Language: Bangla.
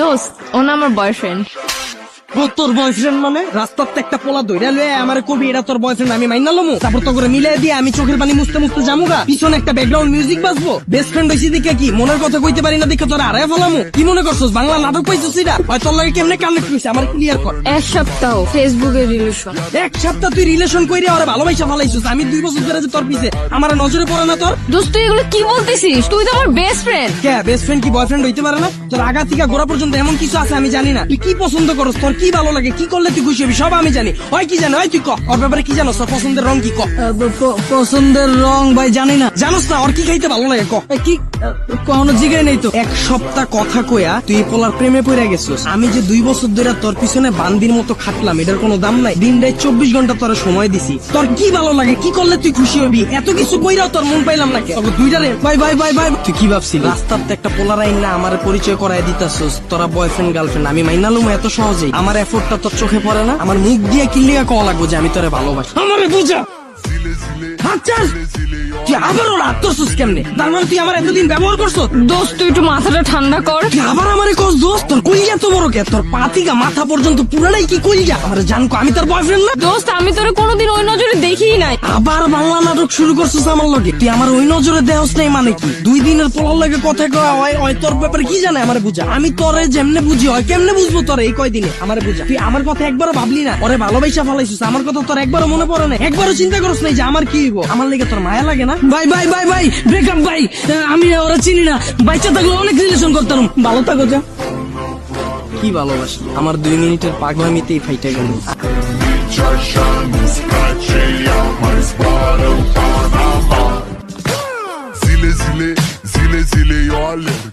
দোস্ত ও না আমার বয়ফ্রেন্ড। তোর বয়ফ্রেন্ড মানে রাস্তার একটা পোলা ধইরা লয়ে আমার কবি এটা তোর বয়ফ্রেন্ড আমি মাইনা লমু তারপর তো করে মিলাই দিয়ে আমি চোখের পানি মুছতে মুছতে জামুগা পিছনে একটা ব্যাকগ্রাউন্ড মিউজিক বাজবো বেস্ট ফ্রেন্ড হইছি দেখে কি মনের কথা কইতে পারি না দেখে তোর আড়াই ফেলামু কি মনে করছস বাংলা নাটক পাইছস এটা হয় তোর লাগে কেমনে কানেক্ট হইছে আমার ক্লিয়ার কর। 1 সপ্তাহ ফেসবুকে রিলেশন। 1 সপ্তাহ তুই রিলেশন কইরে ওরে ভালোবাসা ফেলাইছস আমি 2 বছর ধরে যে তোর পিছে আমার নজরে পড়ে না তোর। দোস্ত তুই এগুলো কি বলতেছিস? তুই তো আমার বেস্ট ফ্রেন্ড। কে বেস্ট ফ্রেন্ড কি বয়ফ্রেন্ড হইতে পারে না? তোর আগা থেকে গোড়া পর্যন্ত এমন কিছু আছে আমি জানি না। তুই কি পছন্দ করস তোর কি ভালো লাগে কি করলে তুই খুশি হবি সব আমি জানি। হয় কি জানো হয় তুই ক ওর ব্যাপারে কি জানোস তোর পছন্দের রং কি ক? পছন্দের রং ভাই জানি না। জানোস না ওর কি খাইতে ভালো লাগে ক? কি কোনো জিগাই নেই তো। 1 সপ্তাহ কথা কইয়া তুই পোলার প্রেমে পড়ে গেছিস। আমি যে 2 বছর ধরে তোর পিছনে বান্দির মতো খাটলাম এটার কোনো দাম নাই। দিন রাত 24 ঘন্টা তোর সময় দিছি। তোর কি ভালো লাগে কি করলে তুই খুশি হবি এত কিছু কইরাও তোর মন পাইলাম না। তবে দুইটারে বাই বাই বাই বাই। তুই কি ভাবছিস রাস্তার একটা পোলার আইন না আমার পরিচয় করায় দিতাছস তোরা বয়ফ্রেন্ড গার্লফ্রেন্ড আমি মাইনালুম এত সহজেই? আমার এফোর্টটা তোর চোখে পড়ে না? আমার মুখ দিয়ে কিল্লিয়া কওয়া লাগবো যে আমি তোরে ভালোবাসি? আমারে বুঝা তুই আবার ওরা আত্মসুস কেমনে? তার মানে তুই আমার এতদিন ব্যবহার করছো? দোস্ত তুই একটু মাথাটা ঠান্ডা কর। তুই আবার আমারে কস দোস্ত? তোর কইয়া তো বড় কে তোর পাতিকা মাথা পর্যন্ত পুরাটাই কি কইয়া? আমার জানকো আমি তোর বয়ফ্রেন্ড না। দোস্ত আমি তোরে কোনোদিন ওই নজরে দেখিই নাই। আবার বাংলা নাটক শুরু করছিস আমার লগে। তুই আমার ওই নজরে দেহস নাই মানে কি? 2 দিনের পোলার লাগে কথা কওয়া হয় তোর ব্যাপারে কি জানে আমারে বুঝা? আমি তোরে যেমনে বুঝি হয় কেমনে বুঝবো তোরে এই কয়দিনে আমারে বুঝা? তুই আমার কথা একবারও ভাবলি না? ওরে ভালোবাসা ফেলাইছিস আমার কথা তোর একবারও মনে পড়ে না? একবারও চিন্তা করছ নাই যে আমার কি হইব? আমার লেগে তোর মায়া লাগে না? ভাই ভাই ভাই ভাই ব্রেকআপ ভাই আমি ওরা চিনি না বাচ্চা থাকলে অনেক রিলেশন করতাম ভালো থাকো যা। কি ভালোবাসি আমার 2 মিনিটের পাগলামিতেই ফাইটা গেল। Zile, zile, zile, zile, eu alerg.